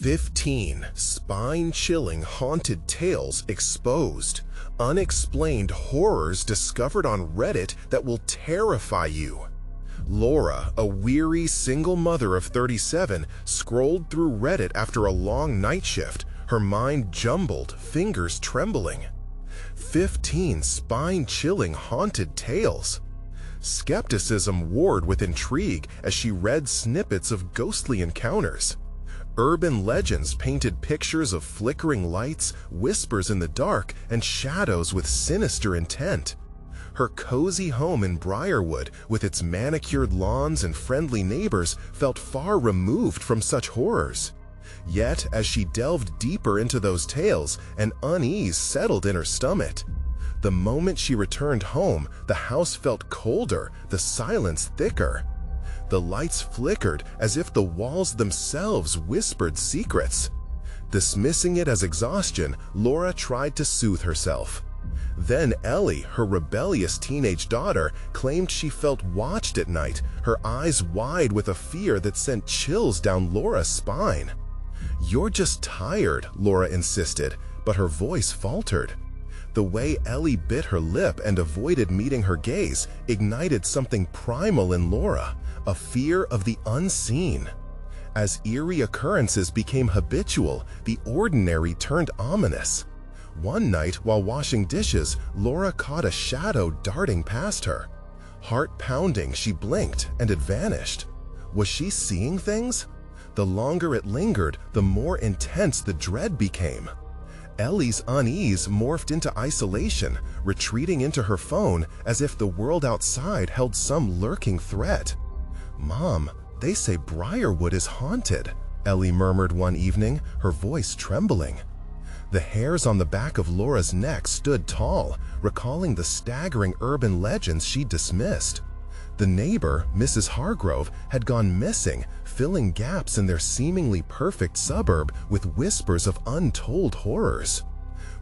15 spine-chilling haunted tales exposed. Unexplained horrors discovered on Reddit that will terrify you. Laura, a weary single mother of 37, scrolled through Reddit after a long night shift, her mind jumbled, fingers trembling. 15 spine-chilling haunted tales. Skepticism warred with intrigue as she read snippets of ghostly encounters. Urban legends painted pictures of flickering lights, whispers in the dark, and shadows with sinister intent. Her cozy home in Briarwood, with its manicured lawns and friendly neighbors, felt far removed from such horrors. Yet, as she delved deeper into those tales, an unease settled in her stomach. The moment she returned home, the house felt colder, the silence thicker. The lights flickered as if the walls themselves whispered secrets. Dismissing it as exhaustion, Laura tried to soothe herself. Then Ellie, her rebellious teenage daughter, claimed she felt watched at night, her eyes wide with a fear that sent chills down Laura's spine. "You're just tired," Laura insisted, but her voice faltered. The way Ellie bit her lip and avoided meeting her gaze ignited something primal in Laura, a fear of the unseen. As eerie occurrences became habitual, the ordinary turned ominous. One night, while washing dishes, Laura caught a shadow darting past her. Heart pounding, she blinked, and it vanished. Was she seeing things? The longer it lingered, the more intense the dread became. Ellie's unease morphed into isolation, retreating into her phone as if the world outside held some lurking threat. "Mom, they say Briarwood is haunted," Ellie murmured one evening, her voice trembling. The hairs on the back of Laura's neck stood tall, recalling the staggering urban legends she dismissed. The neighbor, Mrs. Hargrove, had gone missing, filling gaps in their seemingly perfect suburb with whispers of untold horrors.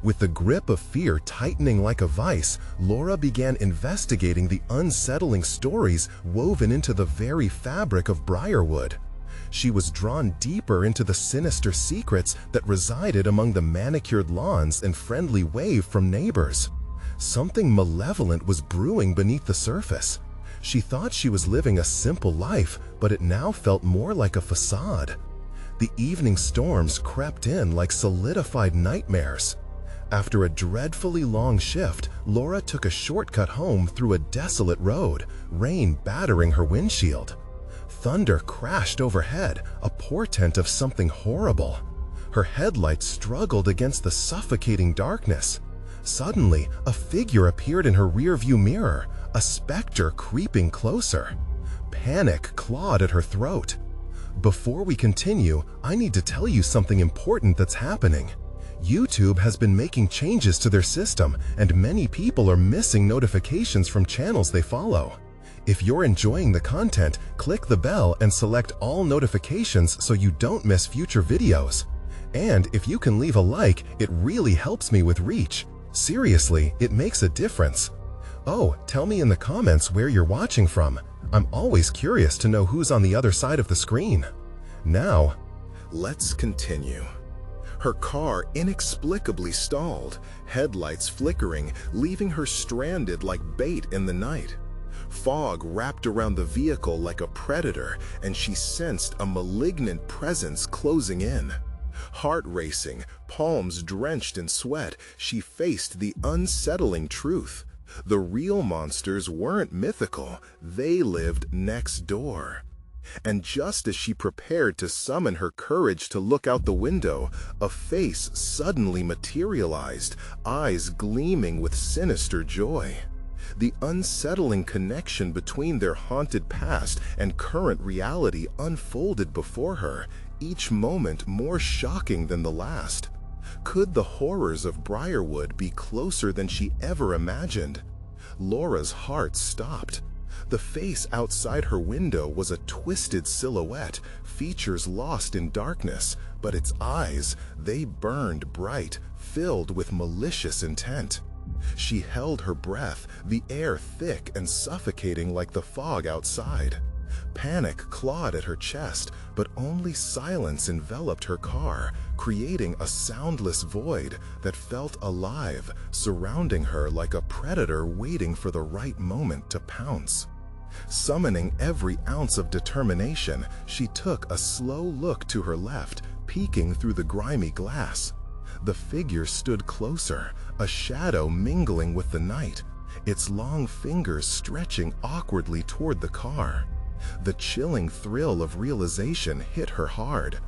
With the grip of fear tightening like a vice, Laura began investigating the unsettling stories woven into the very fabric of Briarwood. She was drawn deeper into the sinister secrets that resided among the manicured lawns and friendly wave from neighbors. Something malevolent was brewing beneath the surface. She thought she was living a simple life, but it now felt more like a facade. The evening storms crept in like solidified nightmares. After a dreadfully long shift, Laura took a shortcut home through a desolate road, rain battering her windshield. Thunder crashed overhead, a portent of something horrible. Her headlights struggled against the suffocating darkness. Suddenly, a figure appeared in her rearview mirror, a specter creeping closer. Panic clawed at her throat. "Before we continue, I need to tell you something important that's happening. YouTube has been making changes to their system, and many people are missing notifications from channels they follow. If you're enjoying the content, click the bell and select all notifications so you don't miss future videos. And if you can leave a like, it really helps me with reach. Seriously, it makes a difference. Oh, tell me in the comments where you're watching from. I'm always curious to know who's on the other side of the screen." Now, let's continue. Her car inexplicably stalled, headlights flickering, leaving her stranded like bait in the night. Fog wrapped around the vehicle like a predator, and she sensed a malignant presence closing in. Heart racing, palms drenched in sweat, she faced the unsettling truth. The real monsters weren't mythical, they lived next door. And just as she prepared to summon her courage to look out the window, a face suddenly materialized, eyes gleaming with sinister joy. The unsettling connection between their haunted past and current reality unfolded before her, each moment more shocking than the last. Could the horrors of Briarwood be closer than she ever imagined? Laura's heart stopped. The face outside her window was a twisted silhouette, features lost in darkness, but its eyes, they burned bright, filled with malicious intent. She held her breath, the air thick and suffocating like the fog outside. Panic clawed at her chest, but only silence enveloped her car, creating a soundless void that felt alive, surrounding her like a predator waiting for the right moment to pounce. Summoning every ounce of determination, she took a slow look to her left, peeking through the grimy glass. The figure stood closer, a shadow mingling with the night, its long fingers stretching awkwardly toward the car. The chilling thrill of realization hit her hard.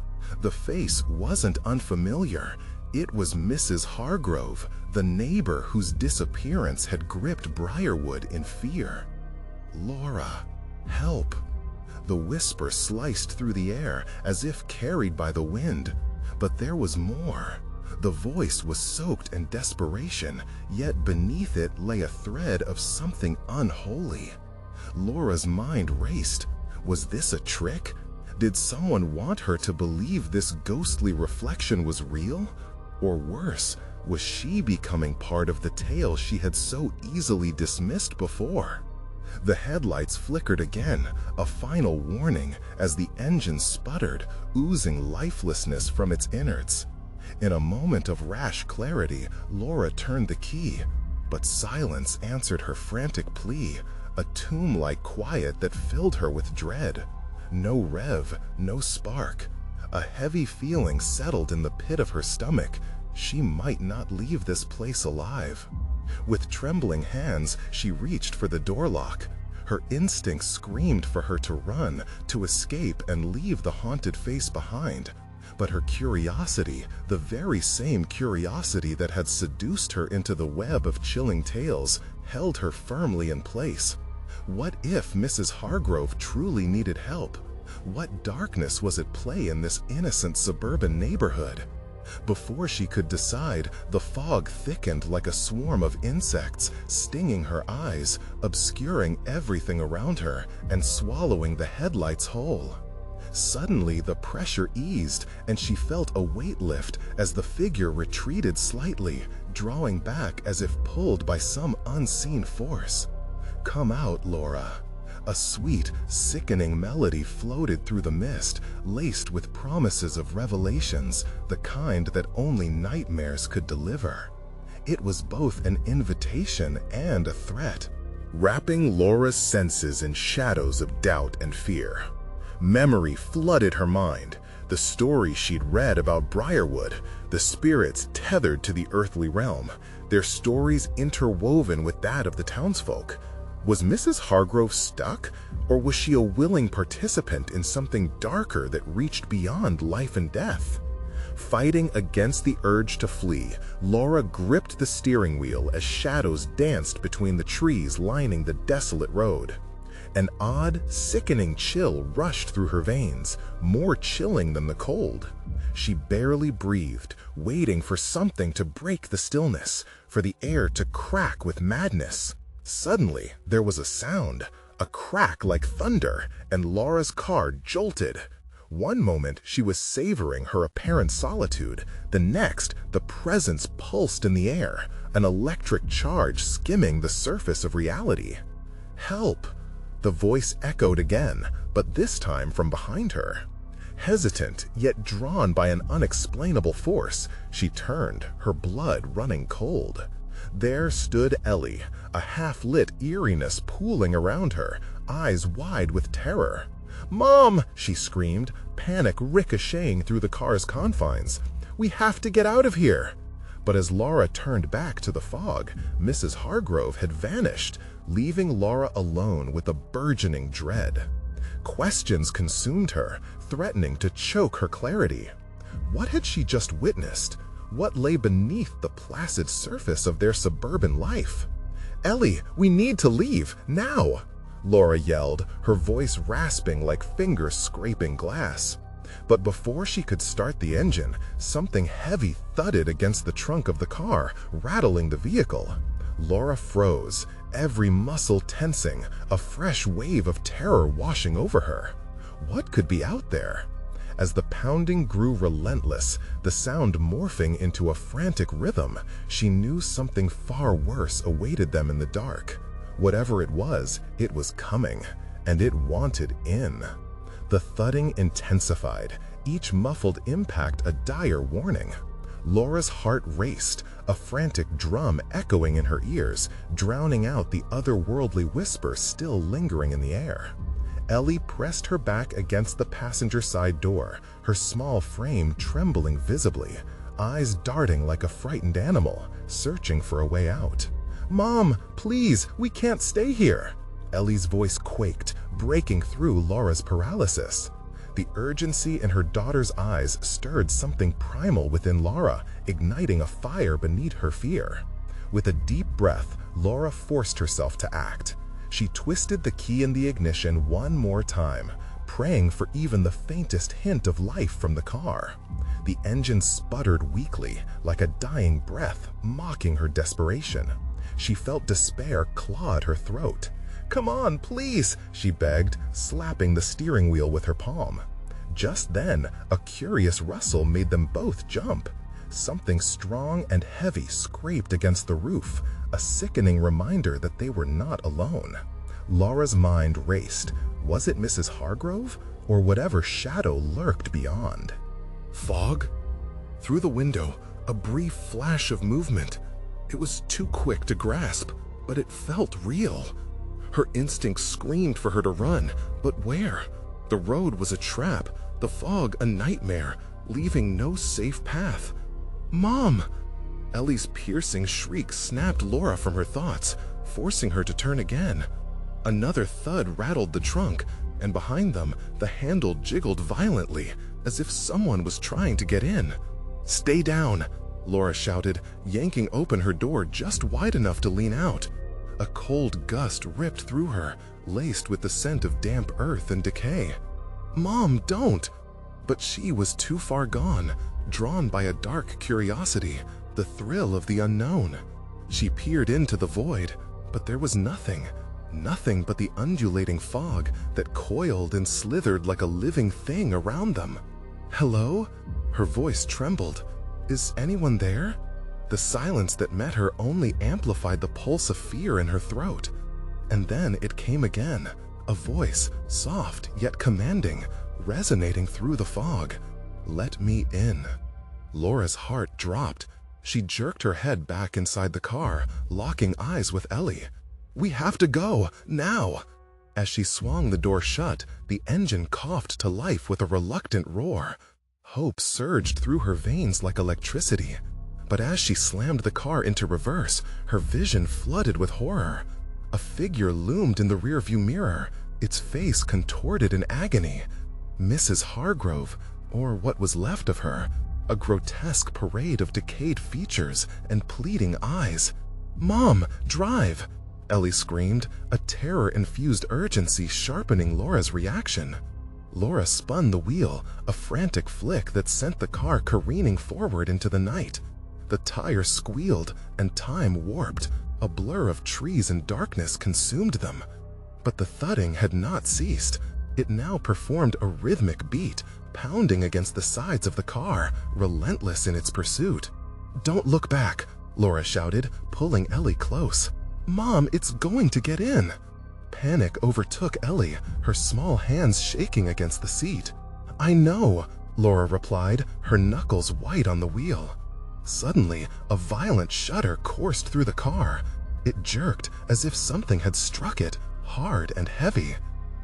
The face wasn't unfamiliar. It was Mrs. Hargrove, the neighbor whose disappearance had gripped Briarwood in fear. "Laura, help!" The whisper sliced through the air as if carried by the wind. But there was more. The voice was soaked in desperation, yet beneath it lay a thread of something unholy. Laura's mind raced. Was this a trick? Did someone want her to believe this ghostly reflection was real? Or worse, was she becoming part of the tale she had so easily dismissed before? The headlights flickered again, a final warning as the engine sputtered, oozing lifelessness from its innards. In a moment of rash clarity, Laura turned the key, but silence answered her frantic plea, a tomb-like quiet that filled her with dread. No rev, no spark. A heavy feeling settled in the pit of her stomach. She might not leave this place alive. With trembling hands, she reached for the door lock. Her instincts screamed for her to run, to escape and leave the haunted face behind. But her curiosity, the very same curiosity that had seduced her into the web of chilling tales, held her firmly in place. What if Mrs. Hargrove truly needed help? What darkness was at play in this innocent suburban neighborhood? Before she could decide, the fog thickened like a swarm of insects, stinging her eyes, obscuring everything around her, and swallowing the headlights whole. Suddenly, the pressure eased, and she felt a weight lift as the figure retreated slightly, drawing back as if pulled by some unseen force. "Come out, Laura." A sweet, sickening melody floated through the mist, laced with promises of revelations, the kind that only nightmares could deliver. It was both an invitation and a threat, wrapping Laura's senses in shadows of doubt and fear. Memory flooded her mind, the stories she'd read about Briarwood, the spirits tethered to the earthly realm, their stories interwoven with that of the townsfolk. Was Mrs. Hargrove stuck, or was she a willing participant in something darker that reached beyond life and death? Fighting against the urge to flee, Laura gripped the steering wheel as shadows danced between the trees lining the desolate road. An odd, sickening chill rushed through her veins, more chilling than the cold. She barely breathed, waiting for something to break the stillness, for the air to crack with madness. Suddenly, there was a sound, a crack like thunder, and Laura's car jolted. One moment, she was savoring her apparent solitude. The next, the presence pulsed in the air, an electric charge skimming the surface of reality. "Help!" The voice echoed again, but this time from behind her. Hesitant, yet drawn by an unexplainable force, she turned, her blood running cold. There stood Ellie, a half-lit eeriness pooling around her, eyes wide with terror. "Mom!" she screamed, panic ricocheting through the car's confines. "We have to get out of here!" But as Laura turned back to the fog, Mrs. Hargrove had vanished, leaving Laura alone with a burgeoning dread. Questions consumed her, threatening to choke her clarity. What had she just witnessed? What lay beneath the placid surface of their suburban life? "Ellie, we need to leave, now!" Laura yelled, her voice rasping like fingers scraping glass. But before she could start the engine, something heavy thudded against the trunk of the car, rattling the vehicle. Laura froze, every muscle tensing, a fresh wave of terror washing over her. What could be out there? As the pounding grew relentless, the sound morphing into a frantic rhythm, she knew something far worse awaited them in the dark. Whatever it was coming, and it wanted in. The thudding intensified, each muffled impact a dire warning. Laura's heart raced, a frantic drum echoing in her ears, drowning out the otherworldly whisper still lingering in the air. Ellie pressed her back against the passenger side door, her small frame trembling visibly, eyes darting like a frightened animal, searching for a way out. "Mom, please, we can't stay here!" Ellie's voice quaked, breaking through Laura's paralysis. The urgency in her daughter's eyes stirred something primal within Laura, igniting a fire beneath her fear. With a deep breath, Laura forced herself to act. She twisted the key in the ignition one more time, praying for even the faintest hint of life from the car. The engine sputtered weakly, like a dying breath, mocking her desperation. She felt despair clawed her throat. "Come on, please," she begged, slapping the steering wheel with her palm. Just then, a curious rustle made them both jump. Something strong and heavy scraped against the roof, a sickening reminder that they were not alone. Laura's mind raced. Was it Mrs. Hargrove, or whatever shadow lurked beyond? Fog? Through the window, a brief flash of movement. It was too quick to grasp, but it felt real. Her instincts screamed for her to run, but where? The road was a trap, the fog a nightmare, leaving no safe path. "Mom!" Ellie's piercing shriek snapped Laura from her thoughts, forcing her to turn again. Another thud rattled the trunk, and behind them, the handle jiggled violently, as if someone was trying to get in. "Stay down!" Laura shouted, yanking open her door just wide enough to lean out. A cold gust ripped through her, laced with the scent of damp earth and decay. "Mom, don't!" But she was too far gone, drawn by a dark curiosity, the thrill of the unknown. She peered into the void, but there was nothing but the undulating fog that coiled and slithered like a living thing around them. "Hello?" Her voice trembled. "Is anyone there?" The silence that met her only amplified the pulse of fear in her throat. And then it came again, a voice, soft yet commanding, resonating through the fog. "Let me in." Laura's heart dropped. She jerked her head back inside the car, locking eyes with Ellie. "We have to go, now!" As she swung the door shut, the engine coughed to life with a reluctant roar. Hope surged through her veins like electricity. But as she slammed the car into reverse, her vision flooded with horror. A figure loomed in the rearview mirror, its face contorted in agony. Mrs. Hargrove, or what was left of her, a grotesque parade of decayed features and pleading eyes. "Mom, drive!" Ellie screamed, a terror-infused urgency sharpening Laura's reaction. Laura spun the wheel, a frantic flick that sent the car careening forward into the night. The tires squealed, and time warped. A blur of trees and darkness consumed them. But the thudding had not ceased. It now performed a rhythmic beat, pounding against the sides of the car, relentless in its pursuit. "Don't look back," Laura shouted, pulling Ellie close. "Mom, it's going to get in!" Panic overtook Ellie, her small hands shaking against the seat. "I know," Laura replied, her knuckles white on the wheel. Suddenly, a violent shudder coursed through the car. It jerked as if something had struck it, hard and heavy.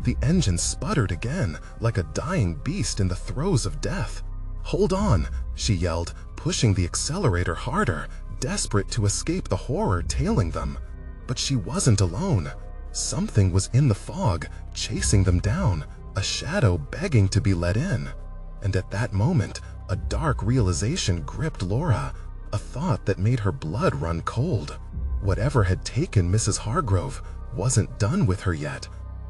The engine sputtered again, like a dying beast in the throes of death. "Hold on," she yelled, pushing the accelerator harder, desperate to escape the horror tailing them. But she wasn't alone. Something was in the fog, chasing them down, a shadow begging to be let in. And at that moment, a dark realization gripped Laura, a thought that made her blood run cold. Whatever had taken Mrs. Hargrove wasn't done with her yet.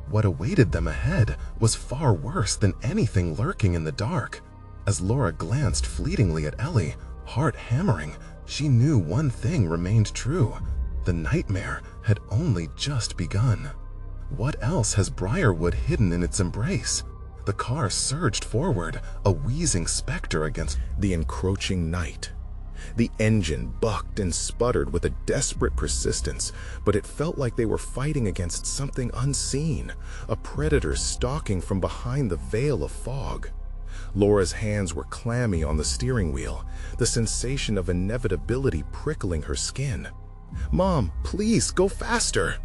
What awaited them ahead was far worse than anything lurking in the dark. As Laura glanced fleetingly at Ellie, heart hammering, she knew one thing remained true. The nightmare had only just begun. What else has Briarwood hidden in its embrace? The car surged forward, a wheezing specter against the encroaching night. The engine bucked and sputtered with a desperate persistence, but it felt like they were fighting against something unseen, a predator stalking from behind the veil of fog. Laura's hands were clammy on the steering wheel, the sensation of inevitability prickling her skin. "Mom, please, go faster!"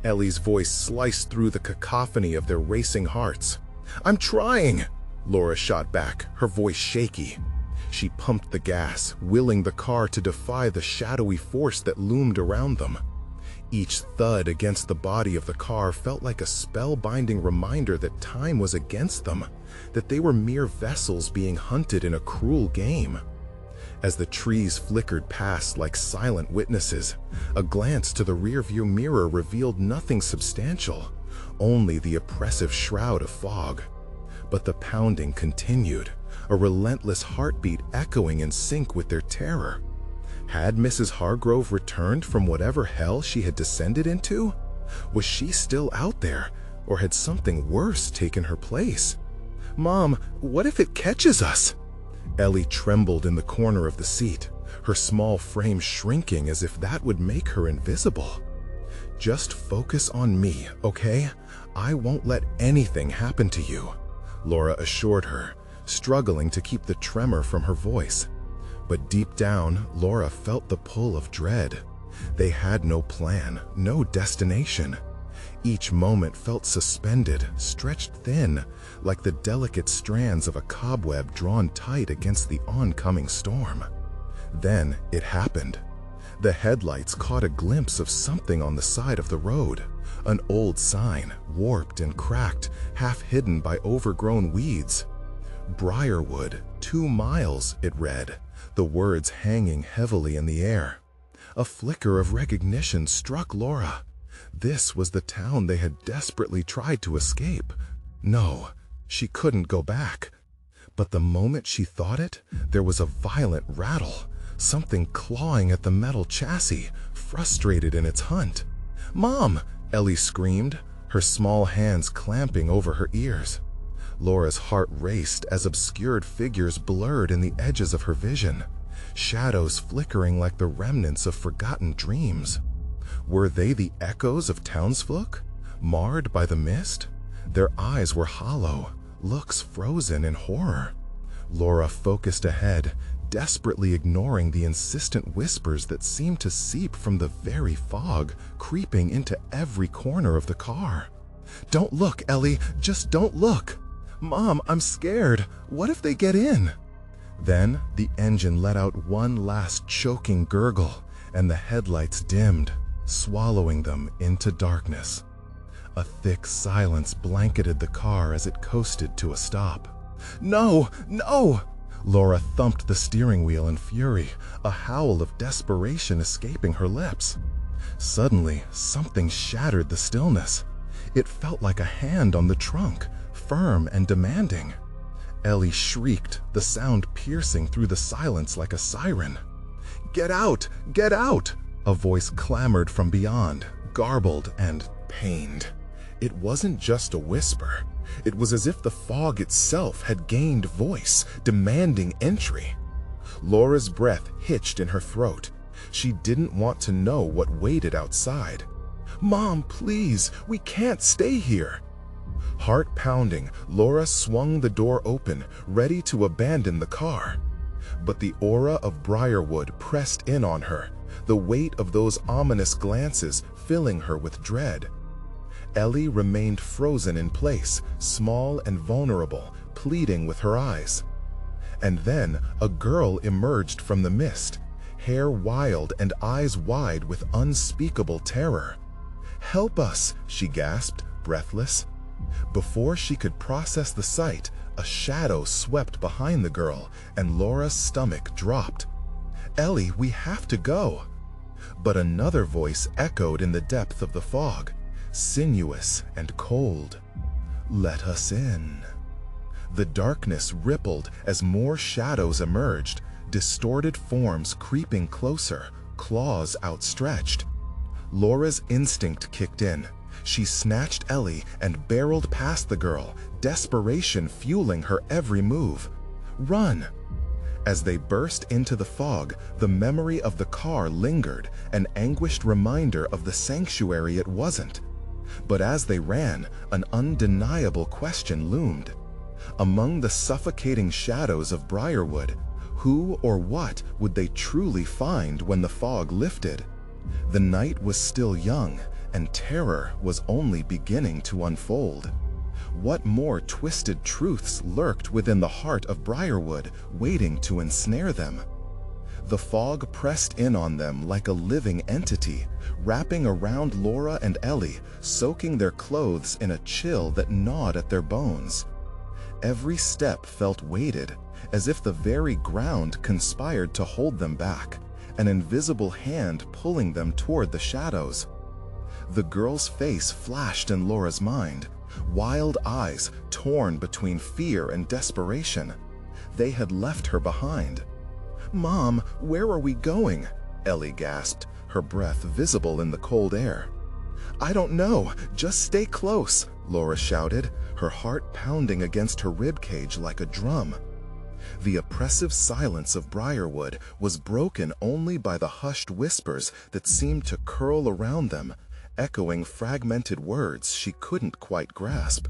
Ellie's voice sliced through the cacophony of their racing hearts. "I'm trying!" Laura shot back, her voice shaky. She pumped the gas, willing the car to defy the shadowy force that loomed around them. Each thud against the body of the car felt like a spellbinding reminder that time was against them, that they were mere vessels being hunted in a cruel game. As the trees flickered past like silent witnesses, a glance to the rearview mirror revealed nothing substantial, only the oppressive shroud of fog. But the pounding continued, a relentless heartbeat echoing in sync with their terror. Had Mrs. Hargrove returned from whatever hell she had descended into? Was she still out there, or had something worse taken her place? "Mom, what if it catches us?" Ellie trembled in the corner of the seat, her small frame shrinking as if that would make her invisible. "Just focus on me, okay? I won't let anything happen to you," Laura assured her, struggling to keep the tremor from her voice. But deep down, Laura felt the pull of dread. They had no plan, no destination. Each moment felt suspended, stretched thin, like the delicate strands of a cobweb drawn tight against the oncoming storm. Then it happened. The headlights caught a glimpse of something on the side of the road, an old sign, warped and cracked, half hidden by overgrown weeds. "Briarwood, 2 miles," it read, the words hanging heavily in the air. A flicker of recognition struck Laura. This was the town they had desperately tried to escape. No, she couldn't go back. But the moment she thought it, there was a violent rattle, something clawing at the metal chassis, frustrated in its hunt. "Mom!" Ellie screamed, her small hands clamping over her ears. Laura's heart raced as obscured figures blurred in the edges of her vision, shadows flickering like the remnants of forgotten dreams. Were they the echoes of townsfolk, marred by the mist? Their eyes were hollow, looks frozen in horror. Laura focused ahead, desperately ignoring the insistent whispers that seemed to seep from the very fog, creeping into every corner of the car. "Don't look, Ellie, just don't look!" "Mom, I'm scared. What if they get in?" Then the engine let out one last choking gurgle, and the headlights dimmed, swallowing them into darkness. A thick silence blanketed the car as it coasted to a stop. "No! No!" Laura thumped the steering wheel in fury, a howl of desperation escaping her lips. Suddenly, something shattered the stillness. It felt like a hand on the trunk, firm and demanding. Ellie shrieked, the sound piercing through the silence like a siren. "Get out! Get out!" A voice clamored from beyond, garbled and pained. It wasn't just a whisper. It was as if the fog itself had gained voice, demanding entry. Laura's breath hitched in her throat. She didn't want to know what waited outside. "Mom, please, we can't stay here." Heart pounding, Laura swung the door open, ready to abandon the car. But the aura of Briarwood pressed in on her, the weight of those ominous glances filling her with dread. Ellie remained frozen in place, small and vulnerable, pleading with her eyes. And then a girl emerged from the mist, hair wild and eyes wide with unspeakable terror. "Help us!" she gasped, breathless. Before she could process the sight, a shadow swept behind the girl, and Laura's stomach dropped. "Ellie, we have to go." But another voice echoed in the depth of the fog, sinuous and cold. "Let us in." The darkness rippled as more shadows emerged, distorted forms creeping closer, claws outstretched. Laura's instinct kicked in. She snatched Ellie and barreled past the girl, desperation fueling her every move. "Run!" As they burst into the fog, the memory of the car lingered, an anguished reminder of the sanctuary it wasn't. But as they ran, an undeniable question loomed. Among the suffocating shadows of Briarwood, who or what would they truly find when the fog lifted? The night was still young, and terror was only beginning to unfold. What more twisted truths lurked within the heart of Briarwood, waiting to ensnare them? The fog pressed in on them like a living entity, wrapping around Laura and Ellie, soaking their clothes in a chill that gnawed at their bones. Every step felt weighted, as if the very ground conspired to hold them back, an invisible hand pulling them toward the shadows. The girl's face flashed in Laura's mind, wild eyes torn between fear and desperation. They had left her behind. "Mom, where are we going?" Ellie gasped, her breath visible in the cold air. "I don't know, just stay close," Laura shouted, her heart pounding against her ribcage like a drum. The oppressive silence of Briarwood was broken only by the hushed whispers that seemed to curl around them, echoing fragmented words she couldn't quite grasp.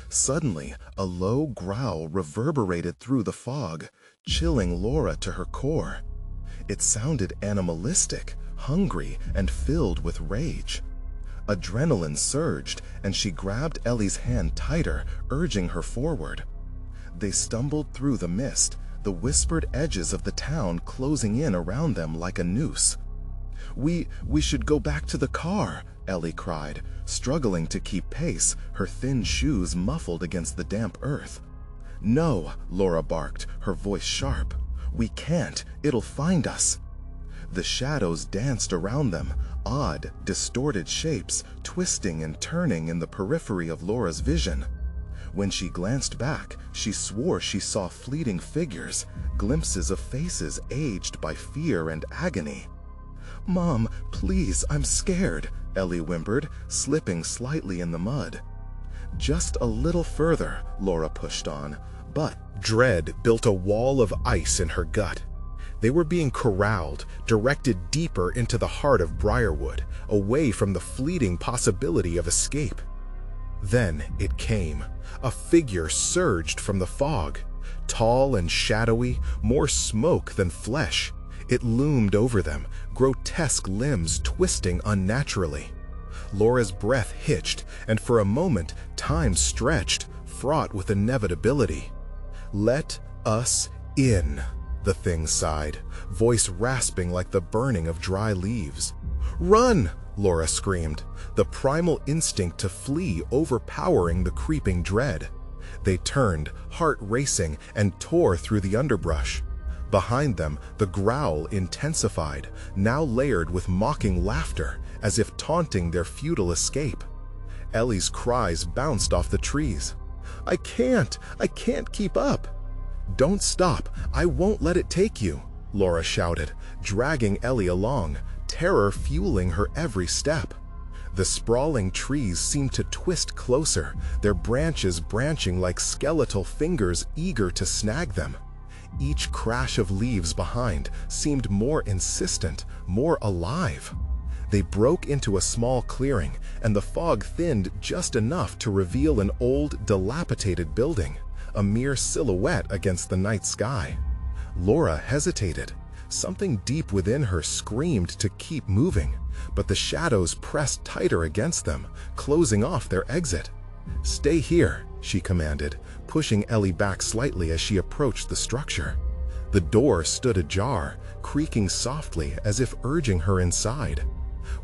Suddenly, a low growl reverberated through the fog, chilling Laura to her core. It sounded animalistic, hungry, and filled with rage. Adrenaline surged, and she grabbed Ellie's hand tighter, urging her forward. They stumbled through the mist, the whispered edges of the town closing in around them like a noose. We should go back to the car," Ellie cried, struggling to keep pace, her thin shoes muffled against the damp earth. "No," Laura barked, her voice sharp. "We can't. It'll find us." The shadows danced around them, odd, distorted shapes, twisting and turning in the periphery of Laura's vision. When she glanced back, she swore she saw fleeting figures, glimpses of faces aged by fear and agony. "Mom, please, I'm scared," Ellie whimpered, slipping slightly in the mud. "Just a little further," Laura pushed on, but dread built a wall of ice in her gut. They were being corralled, directed deeper into the heart of Briarwood, away from the fleeting possibility of escape. Then it came. A figure surged from the fog, tall and shadowy, more smoke than flesh. It loomed over them, grotesque limbs twisting unnaturally. Laura's breath hitched, and for a moment, time stretched, fraught with inevitability. "Let us in," the thing sighed, voice rasping like the burning of dry leaves. "Run!" Laura screamed, the primal instinct to flee overpowering the creeping dread. They turned, heart racing, and tore through the underbrush. Behind them, the growl intensified, now layered with mocking laughter, as if taunting their futile escape. Ellie's cries bounced off the trees. I can't keep up." "Don't stop, I won't let it take you," Laura shouted, dragging Ellie along, terror fueling her every step. The sprawling trees seemed to twist closer, their branches branching like skeletal fingers eager to snag them. Each crash of leaves behind seemed more insistent, more alive. They broke into a small clearing, and the fog thinned just enough to reveal an old, dilapidated building, a mere silhouette against the night sky. Laura hesitated. Something deep within her screamed to keep moving, but the shadows pressed tighter against them, closing off their exit. "Stay here," she commanded, pushing Ellie back slightly as she approached the structure. The door stood ajar, creaking softly as if urging her inside.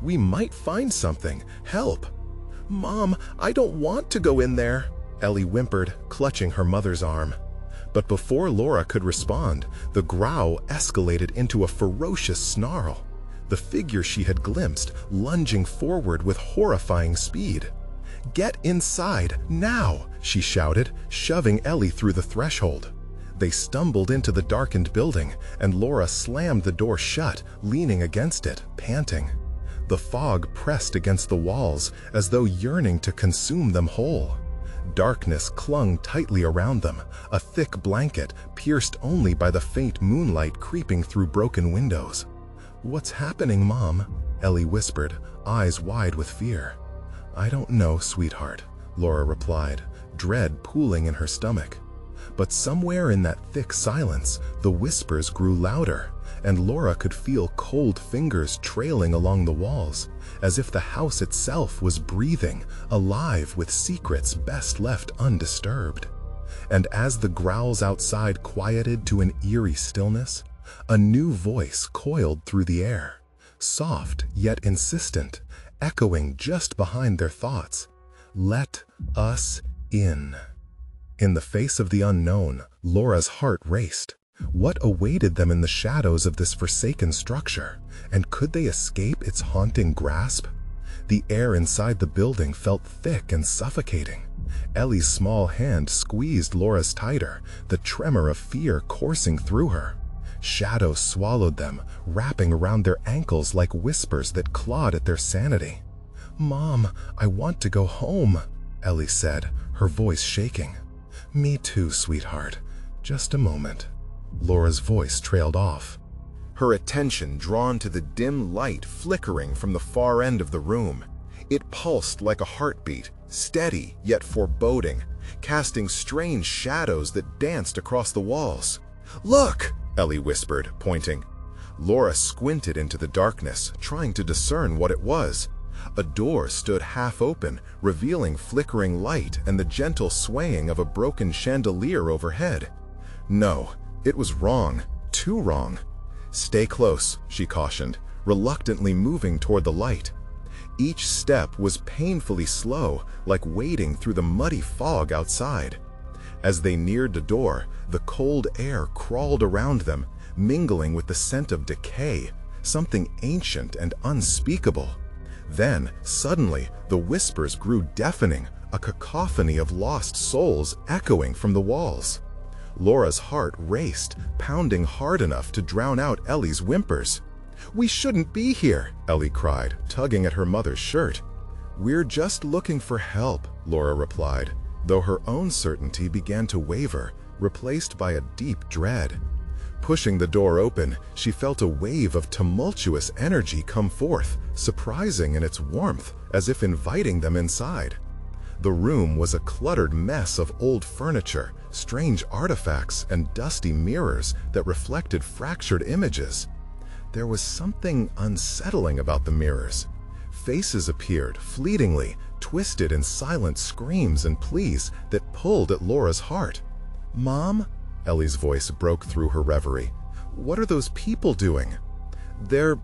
"We might find something. Help!" "Mom, I don't want to go in there," Ellie whimpered, clutching her mother's arm. But before Laura could respond, the growl escalated into a ferocious snarl. The figure she had glimpsed lunging forward with horrifying speed. "Get inside, now!" she shouted, shoving Ellie through the threshold. They stumbled into the darkened building, and Laura slammed the door shut, leaning against it, panting. The fog pressed against the walls, as though yearning to consume them whole. Darkness clung tightly around them, a thick blanket pierced only by the faint moonlight creeping through broken windows. "What's happening, Mom?" Ellie whispered, eyes wide with fear. "I don't know, sweetheart," Laura replied, dread pooling in her stomach. But somewhere in that thick silence, the whispers grew louder, and Laura could feel cold fingers trailing along the walls, as if the house itself was breathing, alive with secrets best left undisturbed. And as the growls outside quieted to an eerie stillness, a new voice coiled through the air, soft yet insistent, echoing just behind their thoughts. "Let us in." In the face of the unknown, Laura's heart raced. What awaited them in the shadows of this forsaken structure, and could they escape its haunting grasp? The air inside the building felt thick and suffocating. Ellie's small hand squeezed Laura's tighter, the tremor of fear coursing through her. Shadows swallowed them, wrapping around their ankles like whispers that clawed at their sanity. "Mom, I want to go home," Ellie said, her voice shaking. "Me too, sweetheart. Just a moment." Laura's voice trailed off, her attention drawn to the dim light flickering from the far end of the room. It pulsed like a heartbeat, steady yet foreboding, casting strange shadows that danced across the walls. "Look!" Ellie whispered, pointing. Laura squinted into the darkness, trying to discern what it was. A door stood half open, revealing flickering light and the gentle swaying of a broken chandelier overhead. No, it was wrong, too wrong. "Stay close," she cautioned, reluctantly moving toward the light. Each step was painfully slow, like wading through the muddy fog outside. As they neared the door, the cold air crawled around them, mingling with the scent of decay, something ancient and unspeakable. Then, suddenly, the whispers grew deafening, a cacophony of lost souls echoing from the walls. Laura's heart raced, pounding hard enough to drown out Ellie's whimpers. "We shouldn't be here," Ellie cried, tugging at her mother's shirt. "We're just looking for help," Laura replied, though her own certainty began to waver, replaced by a deep dread. Pushing the door open, she felt a wave of tumultuous energy come forth, surprising in its warmth, as if inviting them inside. The room was a cluttered mess of old furniture, strange artifacts, and dusty mirrors that reflected fractured images. There was something unsettling about the mirrors. Faces appeared, fleetingly, twisted in silent screams and pleas that pulled at Laura's heart. "Mom?" Ellie's voice broke through her reverie. "What are those people doing?" They're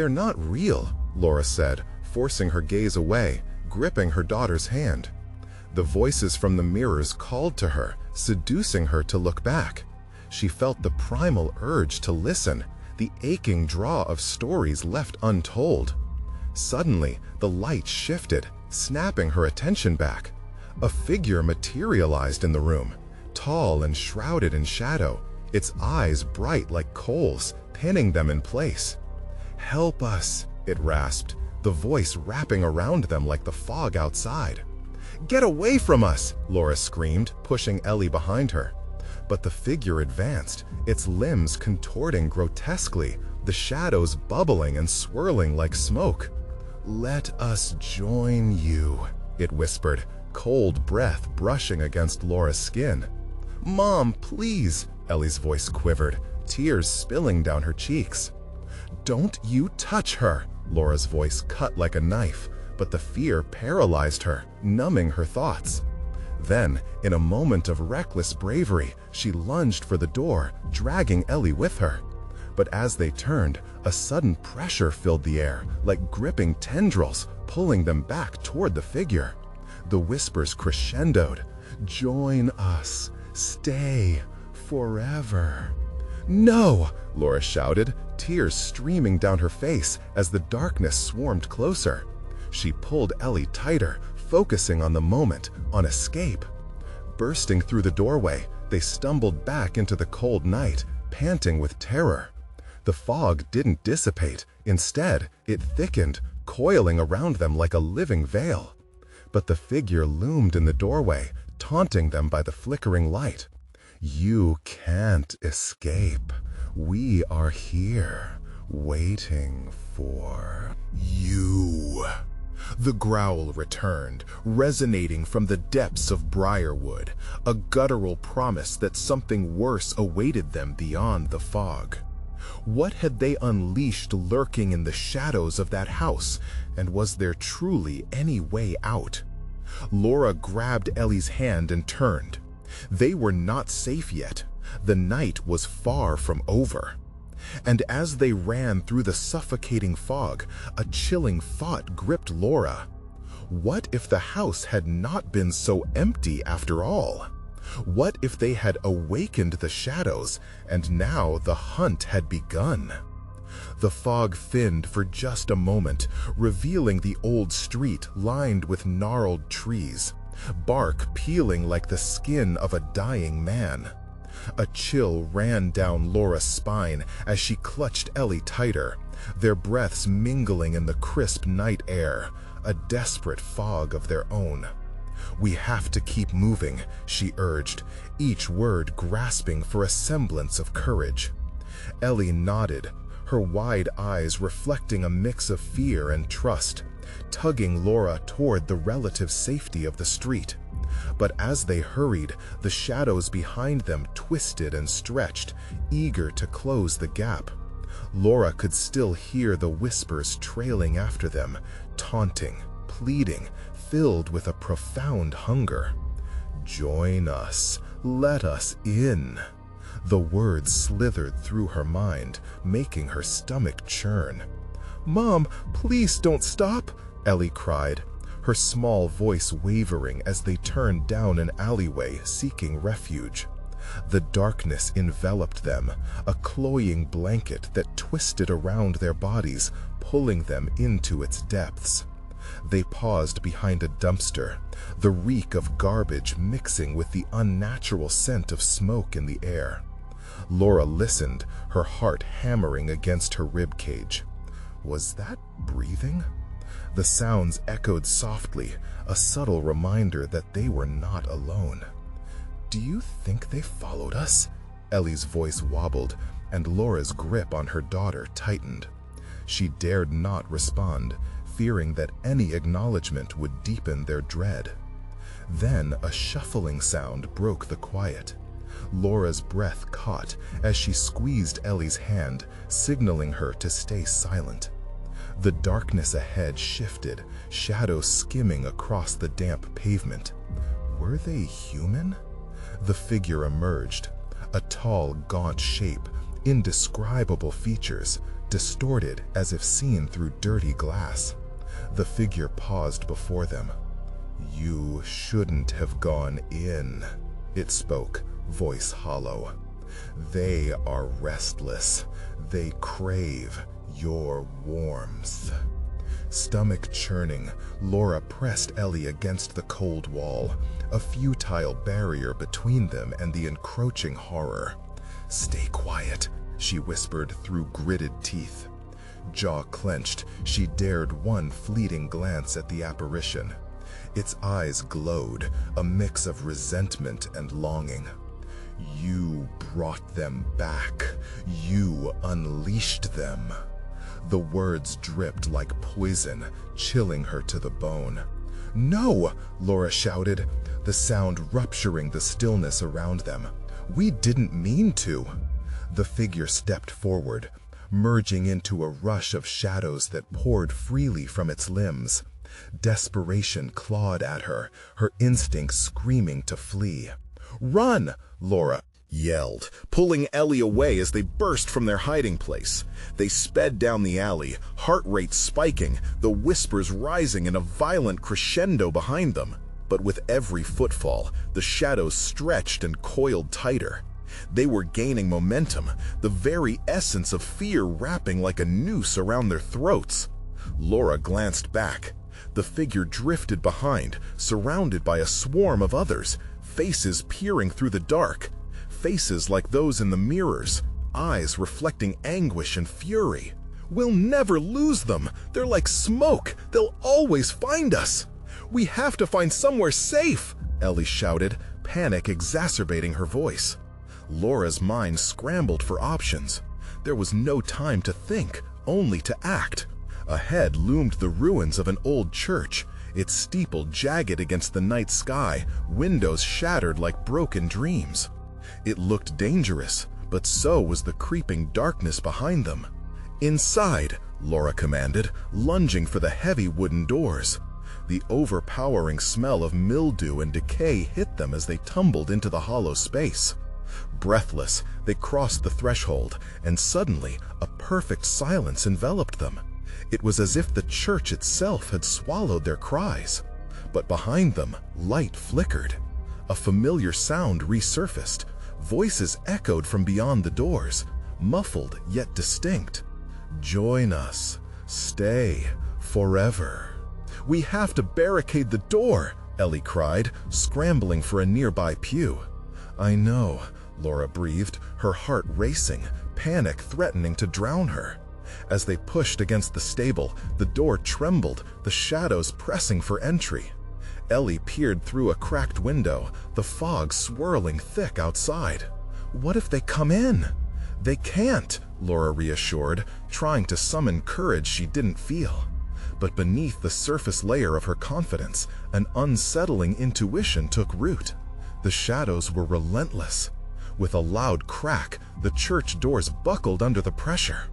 not real," Laura said, forcing her gaze away, gripping her daughter's hand. The voices from the mirrors called to her, seducing her to look back. She felt the primal urge to listen, the aching draw of stories left untold. Suddenly, the light shifted, snapping her attention back. A figure materialized in the room, tall and shrouded in shadow, its eyes bright like coals, pinning them in place. "Help us," it rasped, the voice wrapping around them like the fog outside. "Get away from us!" Laura screamed, pushing Ellie behind her. But the figure advanced, its limbs contorting grotesquely, the shadows bubbling and swirling like smoke. "Let us join you," it whispered, cold breath brushing against Laura's skin. "Mom, please!" Ellie's voice quivered, tears spilling down her cheeks. "Don't you touch her!" Laura's voice cut like a knife, but the fear paralyzed her, numbing her thoughts. Then, in a moment of reckless bravery, she lunged for the door, dragging Ellie with her. But as they turned, a sudden pressure filled the air, like gripping tendrils, pulling them back toward the figure. The whispers crescendoed. "Join us. Stay. Forever." "No!" Laura shouted, tears streaming down her face as the darkness swarmed closer. She pulled Ellie tighter, focusing on the moment, on escape. Bursting through the doorway, they stumbled back into the cold night, panting with terror. The fog didn't dissipate. Instead, it thickened, coiling around them like a living veil. But the figure loomed in the doorway, taunting them by the flickering light. "You can't escape. We are here, waiting for you." The growl returned, resonating from the depths of Briarwood, a guttural promise that something worse awaited them beyond the fog. What had they unleashed lurking in the shadows of that house, and was there truly any way out? Laura grabbed Ellie's hand and turned. They were not safe yet. The night was far from over. And as they ran through the suffocating fog, a chilling thought gripped Laura. What if the house had not been so empty after all? What if they had awakened the shadows, and now the hunt had begun? The fog thinned for just a moment, revealing the old street lined with gnarled trees, bark peeling like the skin of a dying man. A chill ran down Laura's spine as she clutched Ellie tighter, their breaths mingling in the crisp night air, a desperate fog of their own. "We have to keep moving," she urged, each word grasping for a semblance of courage. Ellie nodded, her wide eyes reflecting a mix of fear and trust, tugging Laura toward the relative safety of the street. But as they hurried, the shadows behind them twisted and stretched, eager to close the gap. Laura could still hear the whispers trailing after them, taunting, pleading, filled with a profound hunger. "Join us. Let us in." The words slithered through her mind, making her stomach churn. "Mom, please don't stop," Ellie cried, her small voice wavering as they turned down an alleyway seeking refuge. The darkness enveloped them, a cloying blanket that twisted around their bodies, pulling them into its depths. They paused behind a dumpster, the reek of garbage mixing with the unnatural scent of smoke in the air. Laura listened, her heart hammering against her ribcage. Was that breathing? The sounds echoed softly, a subtle reminder that they were not alone. "Do you think they followed us?" Ellie's voice wobbled, and Laura's grip on her daughter tightened. She dared not respond, fearing that any acknowledgement would deepen their dread. Then a shuffling sound broke the quiet. Laura's breath caught as she squeezed Ellie's hand, signaling her to stay silent. The darkness ahead shifted, shadows skimming across the damp pavement. Were they human? The figure emerged, a tall, gaunt shape, indescribable features, distorted as if seen through dirty glass. The figure paused before them. "You shouldn't have gone in," it spoke, voice hollow. "They are restless. They crave your warmth." Stomach churning, Laura pressed Ellie against the cold wall, a futile barrier between them and the encroaching horror. "Stay quiet," she whispered through gritted teeth. Jaw clenched, she dared one fleeting glance at the apparition. Its eyes glowed, a mix of resentment and longing. "You brought them back. You unleashed them." The words dripped like poison, chilling her to the bone. "No!" Laura shouted, the sound rupturing the stillness around them. "We didn't mean to." The figure stepped forward, merging into a rush of shadows that poured freely from its limbs. Desperation clawed at her, her instincts screaming to flee. "Run!" Laura yelled, pulling Ellie away as they burst from their hiding place. They sped down the alley, heart rate spiking, the whispers rising in a violent crescendo behind them. But with every footfall, the shadows stretched and coiled tighter. They were gaining momentum, the very essence of fear wrapping like a noose around their throats. Laura glanced back. The figure drifted behind, surrounded by a swarm of others, faces peering through the dark. Faces like those in the mirrors, eyes reflecting anguish and fury. "We'll never lose them. They're like smoke. They'll always find us. We have to find somewhere safe," Ellie shouted, panic exacerbating her voice. Laura's mind scrambled for options. There was no time to think, only to act. Ahead loomed the ruins of an old church, its steeple jagged against the night sky, windows shattered like broken dreams. It looked dangerous, but so was the creeping darkness behind them. "Inside," Laura commanded, lunging for the heavy wooden doors. The overpowering smell of mildew and decay hit them as they tumbled into the hollow space. Breathless, they crossed the threshold, and suddenly a perfect silence enveloped them. It was as if the church itself had swallowed their cries. But behind them, light flickered. A familiar sound resurfaced. Voices echoed from beyond the doors, muffled yet distinct. "Join us. Stay. Forever." "We have to barricade the door," Ellie cried, scrambling for a nearby pew. "I know," Laura breathed, her heart racing, panic threatening to drown her. As they pushed against the stable, the door trembled, the shadows pressing for entry. Ellie peered through a cracked window, the fog swirling thick outside. "What if they come in?" "They can't," Laura reassured, trying to summon courage she didn't feel. But beneath the surface layer of her confidence, an unsettling intuition took root. The shadows were relentless. With a loud crack, the church doors buckled under the pressure.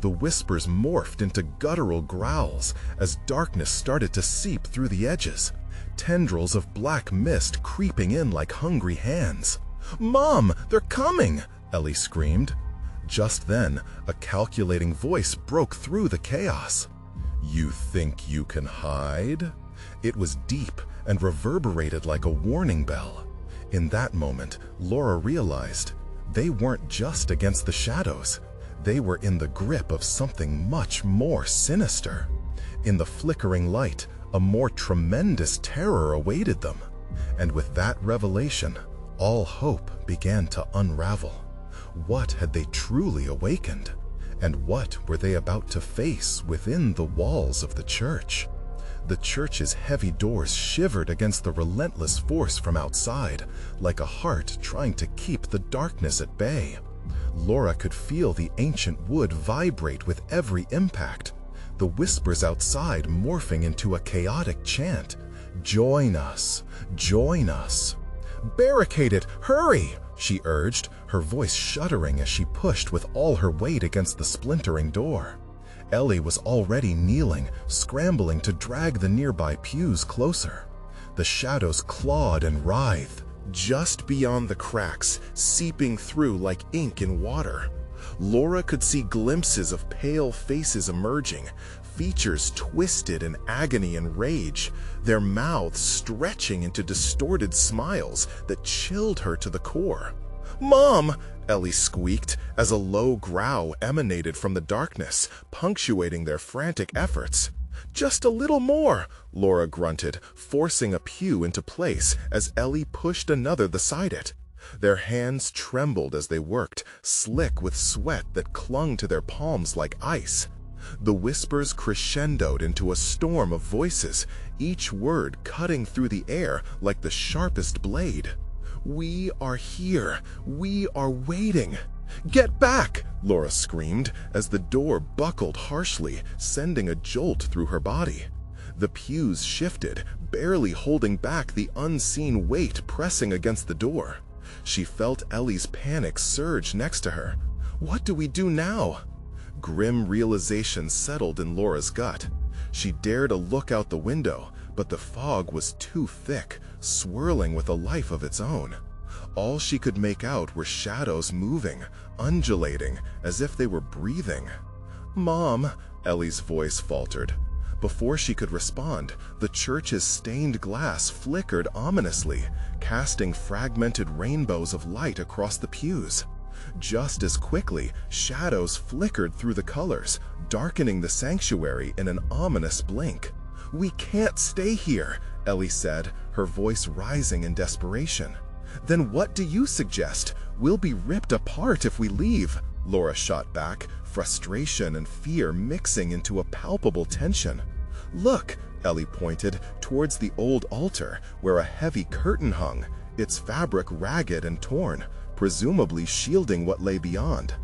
The whispers morphed into guttural growls as darkness started to seep through the edges, tendrils of black mist creeping in like hungry hands. "Mom, they're coming!" Ellie screamed. Just then, a calculating voice broke through the chaos. "You think you can hide?" It was deep and reverberated like a warning bell. In that moment, Laura realized they weren't just against the shadows. They were in the grip of something much more sinister. In the flickering light, a more tremendous terror awaited them. And with that revelation, all hope began to unravel. What had they truly awakened? And what were they about to face within the walls of the church? The church's heavy doors shivered against the relentless force from outside, like a heart trying to keep the darkness at bay. Laura could feel the ancient wood vibrate with every impact, the whispers outside morphing into a chaotic chant. "Join us! Join us!" "Barricade it! Hurry!" she urged, her voice shuddering as she pushed with all her weight against the splintering door. Ellie was already kneeling, scrambling to drag the nearby pews closer. The shadows clawed and writhed. Just beyond the cracks, seeping through like ink in water, Laura could see glimpses of pale faces emerging, features twisted in agony and rage, their mouths stretching into distorted smiles that chilled her to the core. "Mom!" Ellie squeaked as a low growl emanated from the darkness, punctuating their frantic efforts. "Just a little more," Laura grunted, forcing a pew into place as Ellie pushed another beside it. Their hands trembled as they worked, slick with sweat that clung to their palms like ice. The whispers crescendoed into a storm of voices, each word cutting through the air like the sharpest blade. "We are here. We are waiting." "Get back!" Laura screamed as the door buckled harshly, sending a jolt through her body. The pews shifted, barely holding back the unseen weight pressing against the door. She felt Ellie's panic surge next to her. "What do we do now?" Grim realization settled in Laura's gut. She dared a look out the window, but the fog was too thick, swirling with a life of its own. All she could make out were shadows moving, undulating, as if they were breathing. "Mom," Ellie's voice faltered. Before she could respond, the church's stained glass flickered ominously, casting fragmented rainbows of light across the pews. Just as quickly, shadows flickered through the colors, darkening the sanctuary in an ominous blink. "We can't stay here," Ellie said, her voice rising in desperation. "Then what do you suggest? We'll be ripped apart if we leave," Laura shot back, frustration and fear mixing into a palpable tension. "Look," Ellie pointed towards the old altar where a heavy curtain hung, its fabric ragged and torn, presumably shielding what lay beyond.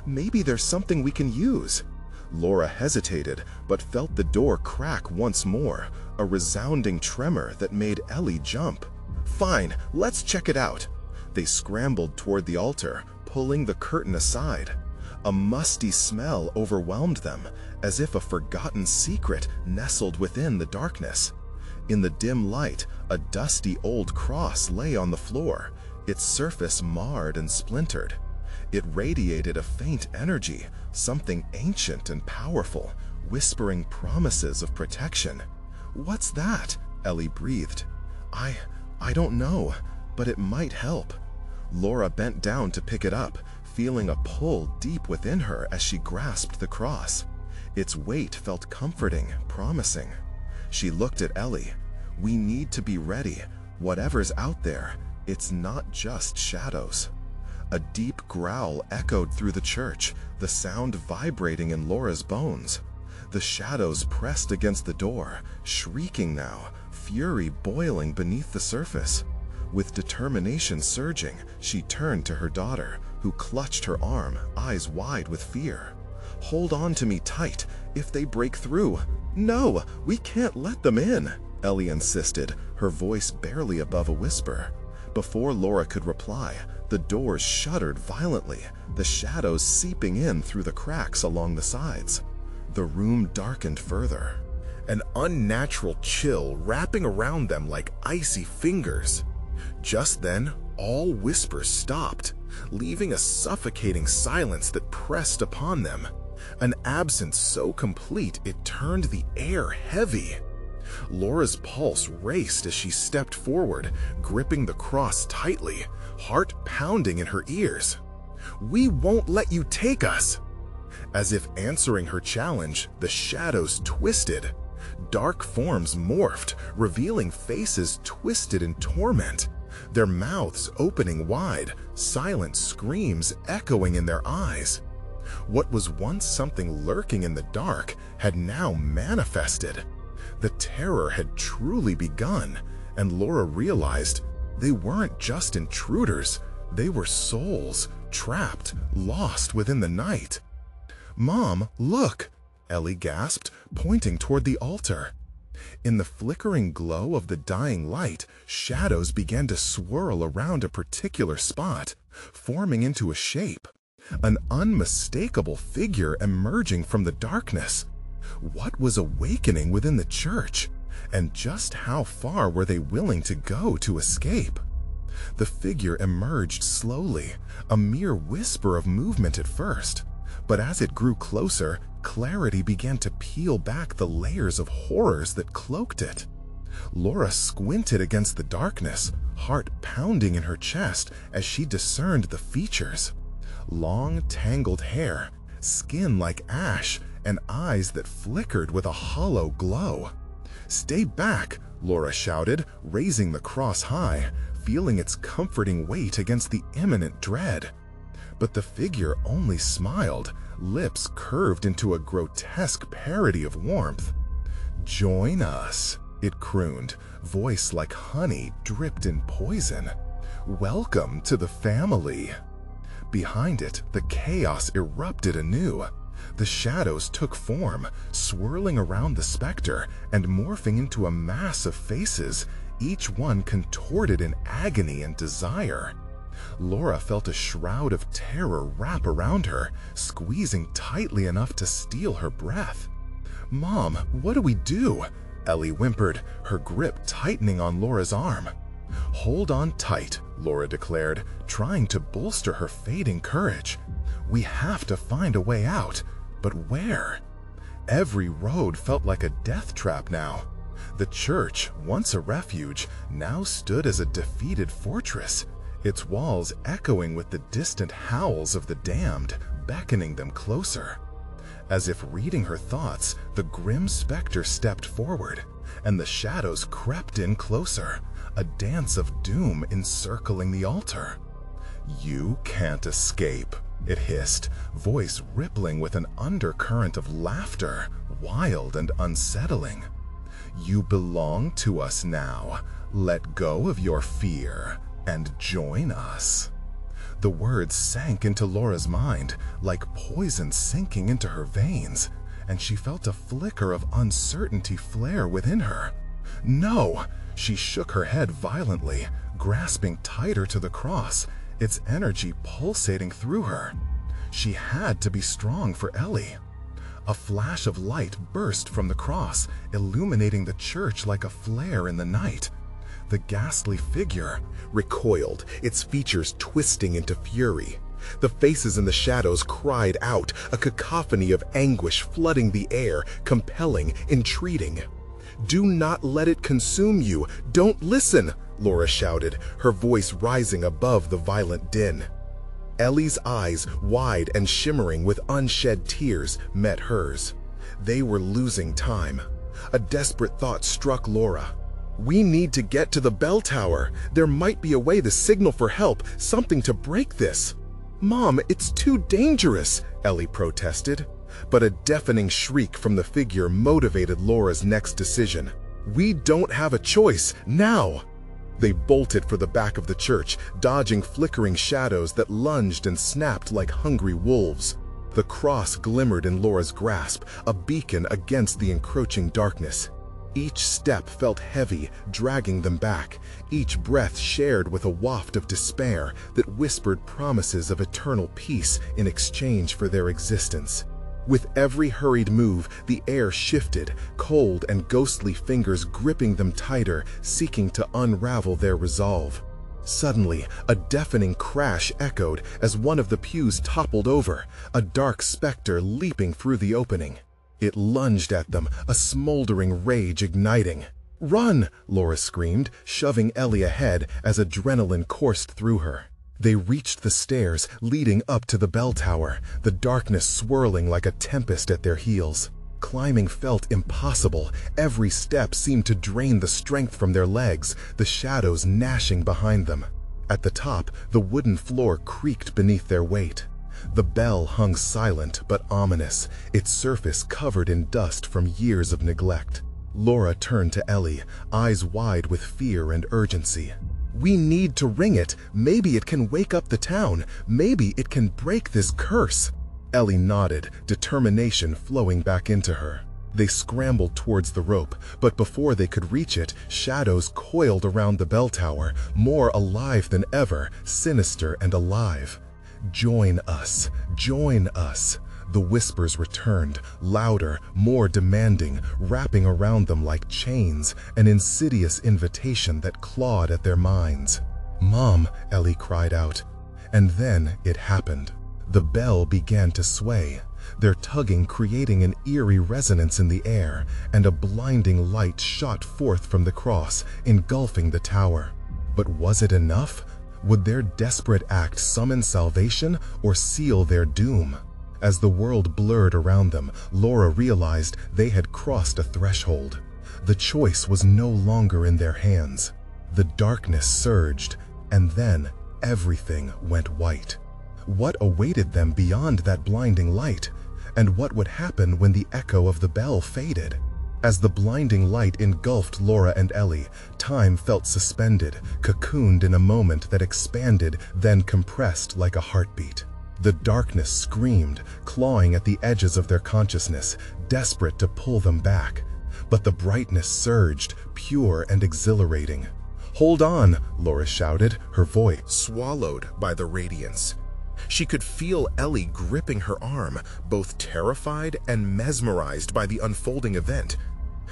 Maybe there's something we can use. Laura hesitated, but felt the door crack once more, a resounding tremor that made Ellie jump. Fine, let's check it out. They scrambled toward the altar, pulling the curtain aside. A musty smell overwhelmed them, as if a forgotten secret nestled within the darkness. In the dim light, a dusty old cross lay on the floor, its surface marred and splintered. It radiated a faint energy, something ancient and powerful, whispering promises of protection. "What's that?" Ellie breathed. I don't know, but it might help." Laura bent down to pick it up, feeling a pull deep within her as she grasped the cross. Its weight felt comforting, promising. She looked at Ellie. "We need to be ready. Whatever's out there, it's not just shadows." A deep growl echoed through the church, the sound vibrating in Laura's bones. The shadows pressed against the door, shrieking now, fury boiling beneath the surface. With determination surging, she turned to her daughter, who clutched her arm, eyes wide with fear. "Hold on to me tight. If they break through—" "No, we can't let them in," Ellie insisted, her voice barely above a whisper. Before Laura could reply, the doors shuddered violently, the shadows seeping in through the cracks along the sides. The room darkened further, an unnatural chill wrapping around them like icy fingers. Just then, all whispers stopped, leaving a suffocating silence that pressed upon them, an absence so complete it turned the air heavy. Laura's pulse raced as she stepped forward, gripping the cross tightly, heart pounding in her ears. "We won't let you take us!" As if answering her challenge, the shadows twisted. Dark forms morphed, revealing faces twisted in torment, their mouths opening wide, silent screams echoing in their eyes. What was once something lurking in the dark had now manifested. The terror had truly begun, and Laura realized they weren't just intruders, they were souls, trapped, lost within the night. "Mom, look!" Ellie gasped, pointing toward the altar. In the flickering glow of the dying light, shadows began to swirl around a particular spot, forming into a shape. An unmistakable figure emerging from the darkness. What was awakening within the church? And just how far were they willing to go to escape? The figure emerged slowly, a mere whisper of movement at first. But as it grew closer, clarity began to peel back the layers of horrors that cloaked it. Laura squinted against the darkness, heart pounding in her chest as she discerned the features. Long, tangled hair, skin like ash, and eyes that flickered with a hollow glow. "Stay back!" Laura shouted, raising the cross high, feeling its comforting weight against the imminent dread. But the figure only smiled, lips curved into a grotesque parody of warmth. "Join us," it crooned, voice like honey dripped in poison. "Welcome to the family." Behind it, the chaos erupted anew. The shadows took form, swirling around the specter and morphing into a mass of faces, each one contorted in agony and desire. Laura felt a shroud of terror wrap around her, squeezing tightly enough to steal her breath. "Mom, what do we do?" Ellie whimpered, her grip tightening on Laura's arm. "Hold on tight," Laura declared, trying to bolster her fading courage. "We have to find a way out, but where?" Every road felt like a death trap now. The church, once a refuge, now stood as a defeated fortress, its walls echoing with the distant howls of the damned, beckoning them closer. As if reading her thoughts, the grim specter stepped forward, and the shadows crept in closer, a dance of doom encircling the altar. "You can't escape," it hissed, voice rippling with an undercurrent of laughter, wild and unsettling. You belong to us now. Let go of your fear and join us." The words sank into Laura's mind like poison sinking into her veins, and she felt a flicker of uncertainty flare within her. No! She shook her head violently, grasping tighter to the cross, its energy pulsating through her. She had to be strong for Ellie. A flash of light burst from the cross, illuminating the church like a flare in the night. The ghastly figure recoiled, its features twisting into fury. The faces in the shadows cried out, a cacophony of anguish flooding the air, compelling, entreating. "Do not let it consume you! Don't listen!" Laura shouted, her voice rising above the violent din. Ellie's eyes, wide and shimmering with unshed tears, met hers. They were losing time. A desperate thought struck Laura. "We need to get to the bell tower. There might be a way to signal for help, something to break this." "Mom, it's too dangerous," Ellie protested. But a deafening shriek from the figure motivated Laura's next decision. "We don't have a choice, now!" They bolted for the back of the church, dodging flickering shadows that lunged and snapped like hungry wolves. The cross glimmered in Laura's grasp, a beacon against the encroaching darkness. Each step felt heavy, dragging them back, each breath shared with a waft of despair that whispered promises of eternal peace in exchange for their existence. With every hurried move, the air shifted, cold and ghostly fingers gripping them tighter, seeking to unravel their resolve. Suddenly, a deafening crash echoed as one of the pews toppled over, a dark specter leaping through the opening. It lunged at them, a smoldering rage igniting. "Run!" Laura screamed, shoving Ellie ahead as adrenaline coursed through her. They reached the stairs leading up to the bell tower, the darkness swirling like a tempest at their heels. Climbing felt impossible. Every step seemed to drain the strength from their legs, the shadows gnashing behind them. At the top, the wooden floor creaked beneath their weight. The bell hung silent but ominous, its surface covered in dust from years of neglect. Laura turned to Ellie, eyes wide with fear and urgency. "We need to ring it. Maybe it can wake up the town. Maybe it can break this curse." Ellie nodded, determination flowing back into her. They scrambled towards the rope, but before they could reach it, shadows coiled around the bell tower, more alive than ever, sinister and alive. "Join us, join us." The whispers returned, louder, more demanding, wrapping around them like chains, an insidious invitation that clawed at their minds. "Mom," Ellie cried out. And then it happened. The bell began to sway, their tugging creating an eerie resonance in the air, and a blinding light shot forth from the cross, engulfing the tower. But was it enough? Would their desperate act summon salvation or seal their doom? As the world blurred around them, Laura realized they had crossed a threshold. The choice was no longer in their hands. The darkness surged, and then everything went white. What awaited them beyond that blinding light? And what would happen when the echo of the bell faded? As the blinding light engulfed Laura and Ellie, time felt suspended, cocooned in a moment that expanded, then compressed like a heartbeat. The darkness screamed, clawing at the edges of their consciousness, desperate to pull them back. But the brightness surged, pure and exhilarating. "Hold on!" Laura shouted, her voice swallowed by the radiance. She could feel Ellie gripping her arm, both terrified and mesmerized by the unfolding event.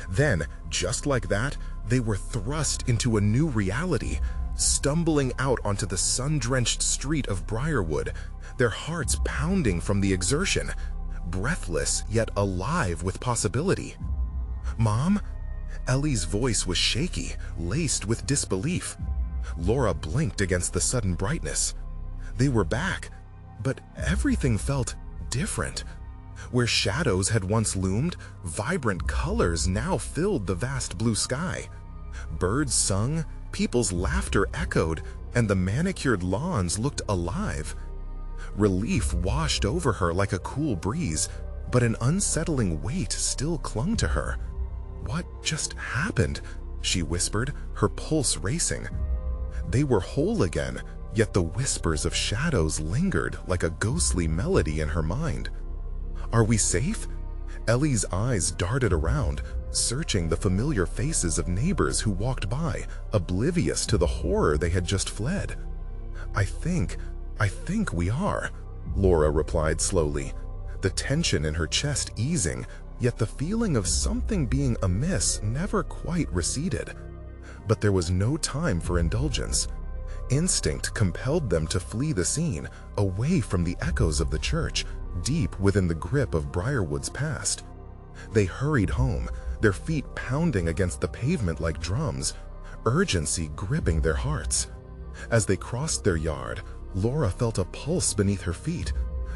Then, just like that, they were thrust into a new reality, stumbling out onto the sun-drenched street of Briarwood, their hearts pounding from the exertion, breathless yet alive with possibility. "Mom?" Ellie's voice was shaky, laced with disbelief. Laura blinked against the sudden brightness. They were back, but everything felt different. Where shadows had once loomed, vibrant colors now filled the vast blue sky. Birds sung, people's laughter echoed, and the manicured lawns looked alive. Relief washed over her like a cool breeze, but an unsettling weight still clung to her. "What just happened?" she whispered, her pulse racing. They were whole again, yet the whispers of shadows lingered like a ghostly melody in her mind. "Are we safe?" Ellie's eyes darted around, searching the familiar faces of neighbors who walked by, oblivious to the horror they had just fled. I think we are," Laura replied slowly, the tension in her chest easing, yet the feeling of something being amiss never quite receded. But there was no time for indulgence. Instinct compelled them to flee the scene, away from the echoes of the church, deep within the grip of Briarwood's past. They hurried home, their feet pounding against the pavement like drums, urgency gripping their hearts. As they crossed their yard, Laura felt a pulse beneath her feet,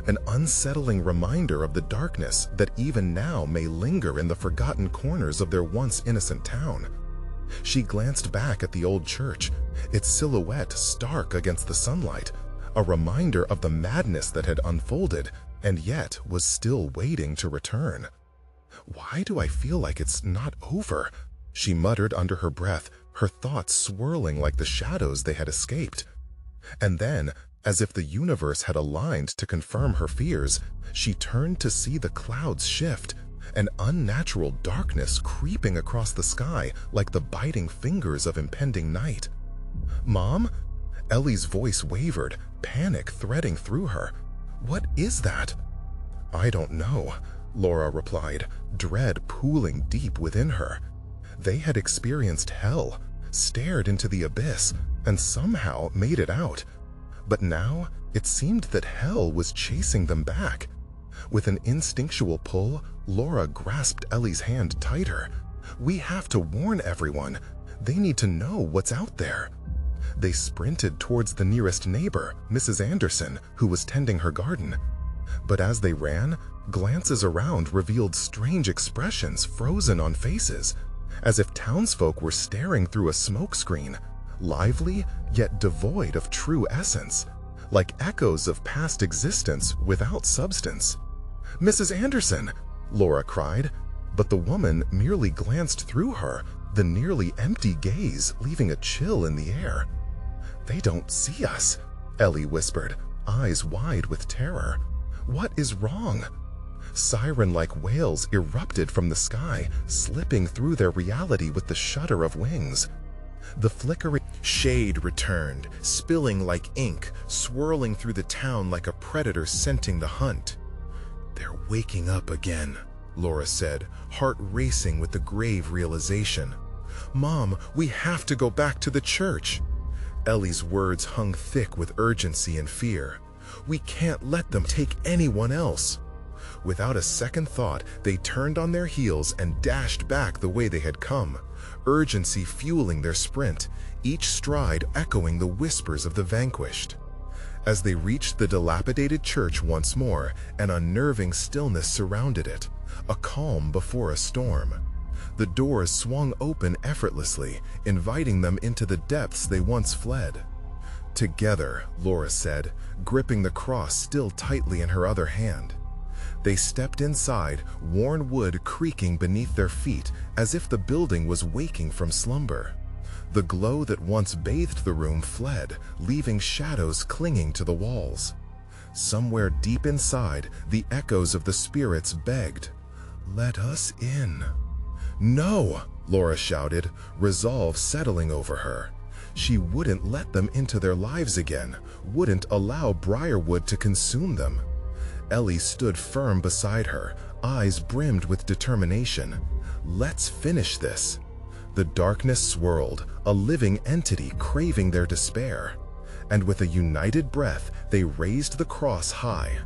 an unsettling reminder of the darkness that even now may linger in the forgotten corners of their once innocent town. She glanced back at the old church, its silhouette stark against the sunlight, a reminder of the madness that had unfolded and yet was still waiting to return. "Why do I feel like it's not over?" she muttered under her breath, her thoughts swirling like the shadows they had escaped. And then, as if the universe had aligned to confirm her fears, she turned to see the clouds shift, an unnatural darkness creeping across the sky like the biting fingers of impending night. "Mom?" Ellie's voice wavered, panic threading through her. "What is that?" "I don't know," Laura replied, dread pooling deep within her. They had experienced hell, stared into the abyss, and somehow made it out. But now it seemed that hell was chasing them back. With an instinctual pull, Laura grasped Ellie's hand tighter. "We have to warn everyone. They need to know what's out there." They sprinted towards the nearest neighbor, Mrs. Anderson, who was tending her garden. But as they ran, glances around revealed strange expressions frozen on faces, as if townsfolk were staring through a smokescreen, lively yet devoid of true essence, like echoes of past existence without substance. "Mrs. Anderson!" Laura cried, but the woman merely glanced through her, the nearly empty gaze leaving a chill in the air. "They don't see us," Ellie whispered, eyes wide with terror. "What is wrong?" Siren-like wails erupted from the sky, slipping through their reality with the shudder of wings. The flickering shade returned, spilling like ink, swirling through the town like a predator scenting the hunt. "They're waking up again," Laura said, heart racing with the grave realization. "Mom, we have to go back to the church." Ellie's words hung thick with urgency and fear. "We can't let them take anyone else." Without a second thought, they turned on their heels and dashed back the way they had come, urgency fueling their sprint, each stride echoing the whispers of the vanquished. As they reached the dilapidated church once more, an unnerving stillness surrounded it, a calm before a storm. The doors swung open effortlessly, inviting them into the depths they once fled. "Together," Laura said, gripping the cross still tightly in her other hand. They stepped inside, worn wood creaking beneath their feet as if the building was waking from slumber. The glow that once bathed the room fled, leaving shadows clinging to the walls. Somewhere deep inside, the echoes of the spirits begged, "Let us in." "No!" Laura shouted, resolve settling over her. She wouldn't let them into their lives again, wouldn't allow Briarwood to consume them. Ellie stood firm beside her, eyes brimmed with determination. "Let's finish this." The darkness swirled, a living entity craving their despair. And with a united breath, they raised the cross high.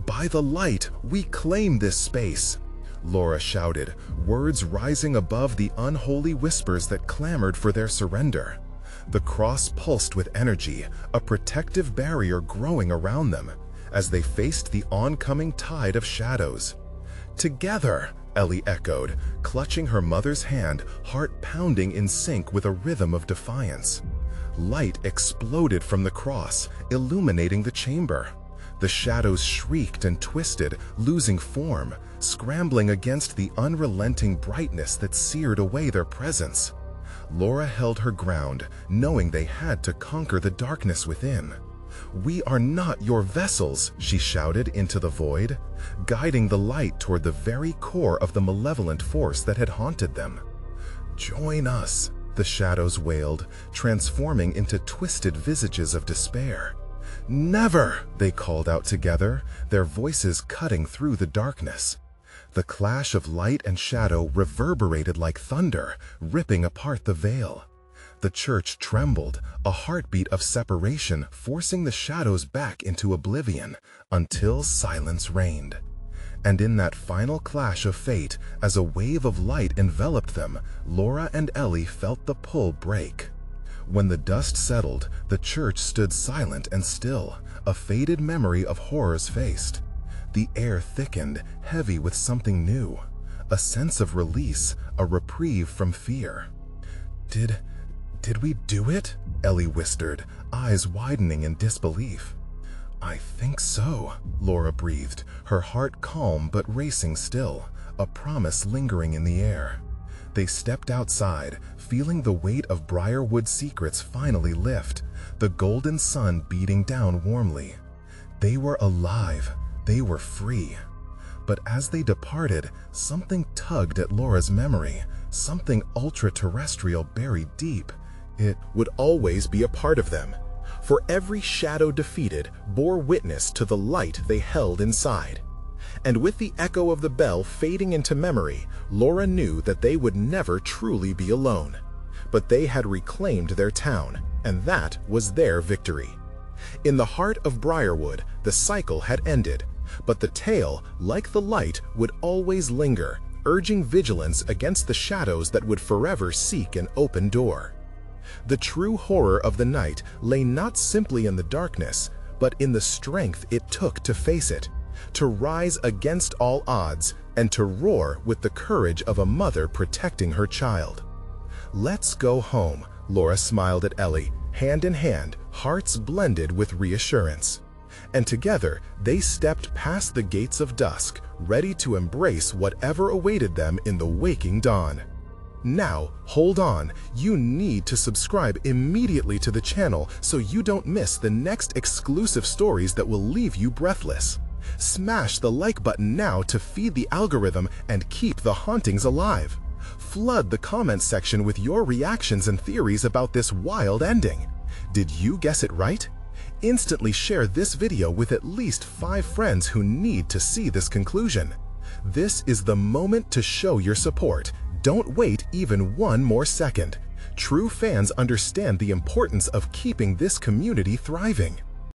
"By the light, we claim this space!" Laura shouted, words rising above the unholy whispers that clamored for their surrender. The cross pulsed with energy, a protective barrier growing around them, as they faced the oncoming tide of shadows. "Together!" Ellie echoed, clutching her mother's hand, heart pounding in sync with a rhythm of defiance. Light exploded from the cross, illuminating the chamber. The shadows shrieked and twisted, losing form, scrambling against the unrelenting brightness that seared away their presence. Laura held her ground, knowing they had to conquer the darkness within. "We are not your vessels," she shouted into the void, guiding the light toward the very core of the malevolent force that had haunted them. "Join us," the shadows wailed, transforming into twisted visages of despair. "Never!" they called out together, their voices cutting through the darkness. The clash of light and shadow reverberated like thunder, ripping apart the veil. The church trembled, a heartbeat of separation forcing the shadows back into oblivion, until silence reigned. And in that final clash of fate, as a wave of light enveloped them, Laura and Ellie felt the pull break. When the dust settled, the church stood silent and still, a faded memory of horrors faced. The air thickened, heavy with something new, a sense of release, a reprieve from fear. Did we do it?" Ellie whispered, eyes widening in disbelief. "I think so," Laura breathed, her heart calm but racing still, a promise lingering in the air. They stepped outside, feeling the weight of Briarwood secrets finally lift, the golden sun beating down warmly. They were alive, they were free. But as they departed, something tugged at Laura's memory, something ultra-terrestrial buried deep. It would always be a part of them, for every shadow defeated bore witness to the light they held inside. And with the echo of the bell fading into memory, Laura knew that they would never truly be alone. But they had reclaimed their town, and that was their victory. In the heart of Briarwood, the cycle had ended, but the tale, like the light, would always linger, urging vigilance against the shadows that would forever seek an open door. The true horror of the night lay not simply in the darkness, but in the strength it took to face it, to rise against all odds, and to roar with the courage of a mother protecting her child. "Let's go home," Laura smiled at Ellie, hand in hand, hearts blended with reassurance. And together, they stepped past the gates of dusk, ready to embrace whatever awaited them in the waking dawn. Now, hold on, you need to subscribe immediately to the channel so you don't miss the next exclusive stories that will leave you breathless. Smash the like button now to feed the algorithm and keep the hauntings alive. Flood the comment section with your reactions and theories about this wild ending. Did you guess it right? Instantly share this video with at least 5 friends who need to see this conclusion. This is the moment to show your support. Don't wait even one more second. True fans understand the importance of keeping this community thriving.